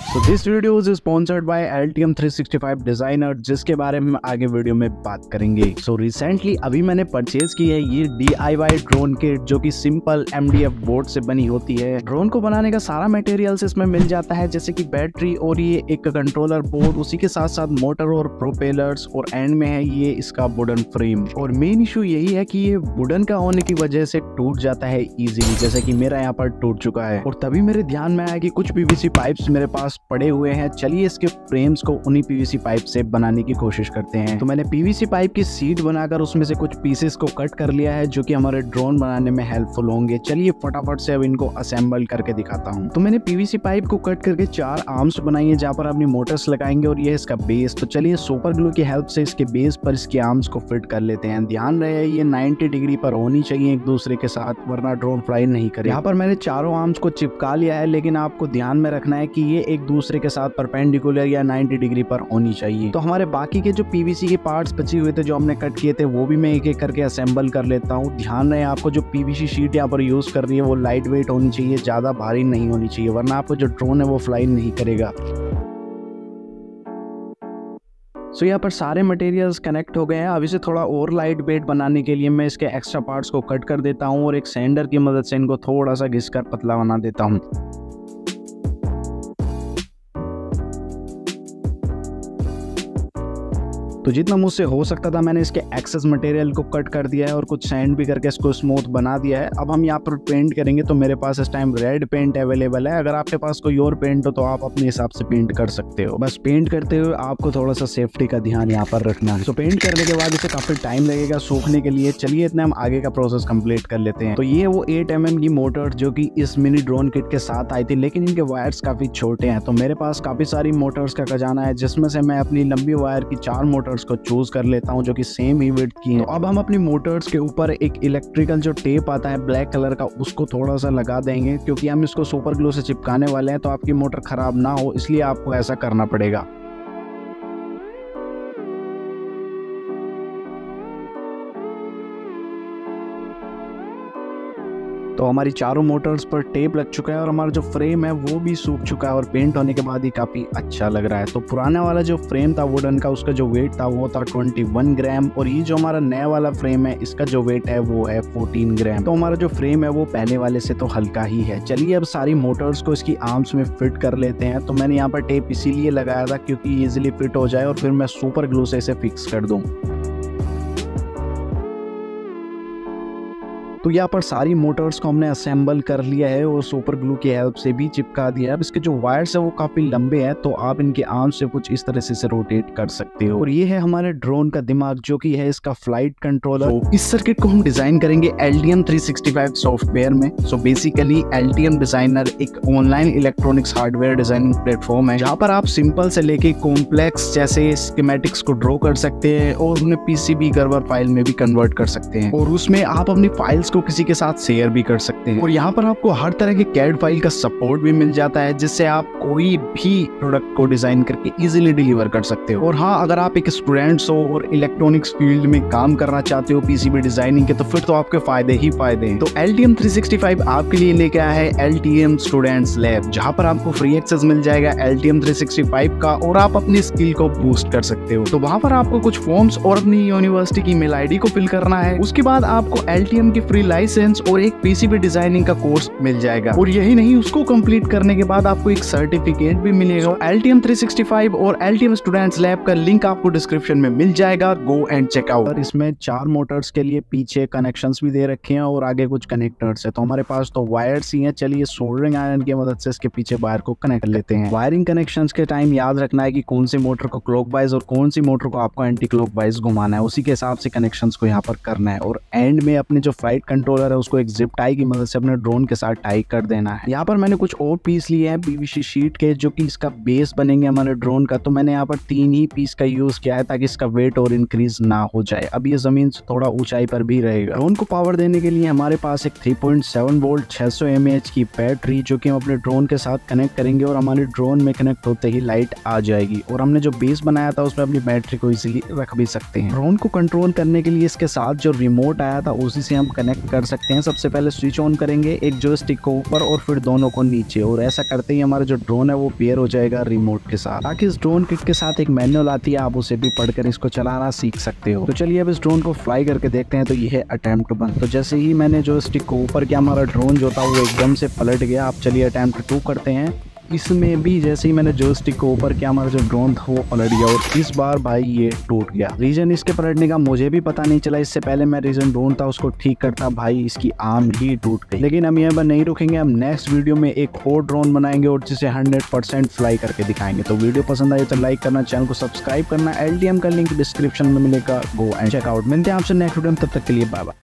So this video is sponsored by LTM 365 designer, जिसके बारे में आगे वीडियो में बात करेंगे। So रिसेंटली अभी मैंने परचेज की है ये DIY ड्रोन किट, जो कि सिंपल MDF बोर्ड से बनी होती है। ड्रोन को बनाने का सारा मटेरियल्स इसमें मिल जाता है, जैसे कि बैटरी और ये एक कंट्रोलर बोर्ड, उसी के साथ साथ मोटर और प्रोपेलर्स, और एंड में है ये इसका वुडन फ्रेम। और मेन इशू यही है कि ये वुडन का होने की वजह से टूट जाता है इजीली, जैसे कि मेरा यहाँ पर टूट चुका है। और तभी मेरे ध्यान में आया कि कुछ PVC पाइप्स मेरे पास पड़े हुए हैं, चलिए इसके फ्रेम्स को उन्हीं PVC पाइप से बनाने की कोशिश करते हैं। तो मैंने PVC पाइप की सीट बनाकर उसमें से कुछ पीसेस को कट कर लिया है, जो कि हमारे ड्रोन बनाने में हेल्पफुल होंगे। चलिए फटाफट से अब इनको असेंबल करके दिखाता हूँ। तो मैंने PVC पाइप को कट करके 4 आर्म्स बनाई है, जहाँ पर अपनी मोटर्स लगाएंगे, और ये इसका बेस। तो चलिए सुपर ग्लू की हेल्प से इसके बेस पर इसके आर्म्स को फिट कर लेते हैं। ध्यान रहे ये 90 डिग्री पर होनी चाहिए एक दूसरे के साथ, वरना ड्रोन फ्लाई नहीं करे। यहाँ पर मैंने चारों आर्म्स को चिपका लिया है, लेकिन आपको ध्यान में रखना है कि ये एक दूसरे के साथ परपेंडिकुलर या 90 डिग्री पर होनी चाहिए। तो हमारे बाकी के जो PVC के पार्ट्स बचे हुए थे, जो हमने कट किए थे, वो भी मैं एक एक करके असेंबल कर लेता हूँ। ध्यान रहे आपको जो PVC शीट यहाँ पर यूज कर रही है वो लाइट वेट होनी चाहिए, ज्यादा भारी नहीं होनी चाहिए, वरना आपको जो ड्रोन है वो फ्लाई नहीं करेगा। सो यहाँ पर सारे मटेरियल्स कनेक्ट हो गए हैं। अब इसे थोड़ा और लाइट वेट बनाने के लिए मैं इसके एक्स्ट्रा पार्ट्स को कट कर देता हूँ, और एक सैंडर की मदद से इनको थोड़ा सा घिसकर पतला बना देता हूँ। तो जितना मुझसे हो सकता था मैंने इसके एक्सेस मटेरियल को कट कर दिया है, और कुछ सैंड भी करके इसको स्मूथ बना दिया है। अब हम यहाँ पर पेंट करेंगे। तो मेरे पास इस टाइम रेड पेंट अवेलेबल है। अगर आपके पास कोई और पेंट हो तो आप अपने हिसाब से पेंट कर सकते हो। बस पेंट करते हुए आपको थोड़ा सा सेफ्टी का ध्यान यहाँ पर रखना है। तो पेंट करने के बाद इसे काफी टाइम लगेगा सूखने के लिए। चलिए इतना हम आगे का प्रोसेस कंप्लीट कर लेते हैं। तो ये वो 8 mm की मोटर जो कि इस मिनी ड्रोन किट के साथ आई थी, लेकिन इनके वायर्स काफी छोटे हैं। तो मेरे पास काफी सारी मोटर्स का खजाना है, जिसमें से मैं अपनी लंबी वायर की 4 मोटर्स को चूज कर लेता हूं, जो कि सेम ही विड्थ की है। तो अब हम अपनी मोटर्स के ऊपर एक इलेक्ट्रिकल जो टेप आता है ब्लैक कलर का, उसको थोड़ा सा लगा देंगे, क्योंकि हम इसको सुपर ग्लू से चिपकाने वाले हैं। तो आपकी मोटर खराब ना हो, इसलिए आपको ऐसा करना पड़ेगा। तो हमारी चारों मोटर्स पर टेप लग चुका है, और हमारा जो फ्रेम है वो भी सूख चुका है, और पेंट होने के बाद ही काफ़ी अच्छा लग रहा है। तो पुराना वाला जो फ्रेम था वुडन का, उसका जो वेट था वो था 21 ग्राम, और ये जो हमारा नया वाला फ्रेम है इसका जो वेट है वो है 14 ग्राम। तो हमारा जो फ्रेम है वो पहले वाले से तो हल्का ही है। चलिए अब सारी मोटर्स को इसकी आर्म्स में फिट कर लेते हैं। तो मैंने यहाँ पर टेप इसीलिए लगाया था क्योंकि ईजिली फिट हो जाए, और फिर मैं सुपर ग्लू से इसे फिक्स कर दूँ। तो यहाँ पर सारी मोटर्स को हमने असेंबल कर लिया है, और सुपर ग्लू की हेल्प से भी चिपका दिया है। अब इसके जो वायर्स है वो काफी लंबे हैं, तो आप इनके आर्म से कुछ इस तरह से इसे रोटेट कर सकते हो। और ये है हमारे ड्रोन का दिमाग, जो कि है इसका फ्लाइट कंट्रोलर। तो इस सर्किट को हम डिजाइन करेंगे LTM 365 सॉफ्टवेयर में। सो बेसिकली LTM डिजाइनर एक online electronics hardware designing platform है, जहाँ पर आप सिंपल से लेके कॉम्प्लेक्स जैसे स्कीमेटिक्स को ड्रॉ कर सकते हैं, और उन्हें PCB गर्वर फाइल में भी कन्वर्ट कर सकते हैं, और उसमें आप अपनी फाइल्स को किसी के साथ शेयर भी कर सकते हैं। और यहाँ पर आपको हर तरह के CAD फाइल का सपोर्ट भी मिल जाता है, जिससे आप कोई भी प्रोडक्ट को डिजाइन करके इजीली डिलीवर कर सकते हो। और हाँ, अगर आप एक स्टूडेंट्स हो और इलेक्ट्रॉनिक्स फील्ड में काम करना चाहते हो PCB डिजाइनिंग के, तो फिर तो आपके फायदे ही फायदे हैं। तो LTM 365 आपके लिए लेके आया है LTM स्टूडेंट्स लैब, जहाँ पर आपको फ्री एक्सेस मिल जाएगा LTM 365 का, और आप अपनी स्किल को बूस्ट कर सकते हो। तो वहाँ पर आपको कुछ फॉर्म्स और अपनी यूनिवर्सिटी की ईमेल ID को फिल करना है। उसके बाद आपको LTM की फ्री लाइसेंस और एक PCB डिजाइनिंग का कोर्स मिल जाएगा। और यही नहीं, उसको कंप्लीट करने के बाद आपको एक सर्टिफिकेट भी मिलेगा। LTM 365 और LTM स्टूडेंट्स लैब का लिंक आपको डिस्क्रिप्शन में मिल जाएगा, गो एंड चेक आउट। और इसमें 4 मोटर्स के लिए पीछे कनेक्शंस भी दे रखे हैं, और आगे कुछ कनेक्टर्स है। तो हमारे पास तो वायर्स ही हैं। चलिए सोल्डरिंग आयरन की मदद से इसके पीछे वायर को कनेक्ट कर लेते हैं। वायरिंग कनेक्शंस के टाइम याद रखना है कि कौन सी मोटर को क्लॉकवाइज और कौन सी मोटर को आपको एंटी क्लॉकवाइज घुमाना है, उसी के हिसाब से कनेक्शंस को यहाँ पर करना है। और एंड में अपने जो फ्लाइट कंट्रोलर है उसको एक जिप टाई की मदद से अपने ड्रोन के साथ टाई कर देना है। यहाँ पर मैंने कुछ और पीस लिए हैं PVC शीट के, जो कि इसका बेस बनेंगे हमारे ड्रोन का। तो मैंने यहाँ पर 3 ही पीस का यूज किया है, ताकि इसका वेट और इंक्रीज ना हो जाए। अब ये जमीन से थोड़ा ऊंचाई पर भी रहेगा। ड्रोन को पावर देने के लिए हमारे पास एक 3.7 वोल्ट 600 mAh की बैटरी, जो कि हम अपने ड्रोन के साथ कनेक्ट करेंगे, और हमारे ड्रोन में कनेक्ट होते ही लाइट आ जाएगी। और हमने जो बेस बनाया था उसमें अपनी बैटरी को इजीली रख भी सकते हैं। ड्रोन को कंट्रोल करने के लिए इसके साथ जो रिमोट आया था उसी से हम कनेक्ट सेलेक्ट कर सकते हैं। सबसे पहले स्विच ऑन करेंगे, एक जॉयस्टिक को ऊपर और फिर दोनों को नीचे, और ऐसा करते ही हमारा जो ड्रोन है वो पेयर हो जाएगा रिमोट के साथ। बाकी इस ड्रोन किट के साथ एक मैनुअल आती है, आप उसे भी पढ़कर इसको चलाना सीख सकते हो। तो चलिए अब इस ड्रोन को फ्लाई करके देखते हैं। तो ये है अटेम्प्ट 1। तो जैसे ही मैंने जॉयस्टिक को ऊपर किया, हमारा ड्रोन जो था वो एकदम से पलट गया। अब चलिए अटेम्प्ट 2 करते हैं। इसमें भी जैसे ही मैंने जॉयस्टिक को ऊपर किया, हमारा जो ड्रोन था वो पलट गया, और इस बार भाई ये टूट गया। रीजन इसके पलटने का मुझे भी पता नहीं चला, इससे पहले मैं रीजन ढूंढता उसको ठीक करता, भाई इसकी आर्म ही टूट गई। लेकिन हम यहाँ पर नहीं रुकेंगे, हम नेक्स्ट वीडियो में एक और ड्रोन बनाएंगे और जिसे 100% फ्लाई करके दिखाएंगे। तो वीडियो पसंद आई तो लाइक करना, चैनल को सब्सक्राइब करना। LTM का लिंक डिस्क्रिप्शन में मिलेगा, गो एंड चेकआउट। मिलते हैं आपसे नेक्स्ट वीडियो में, तब तक के लिए बाय बाय।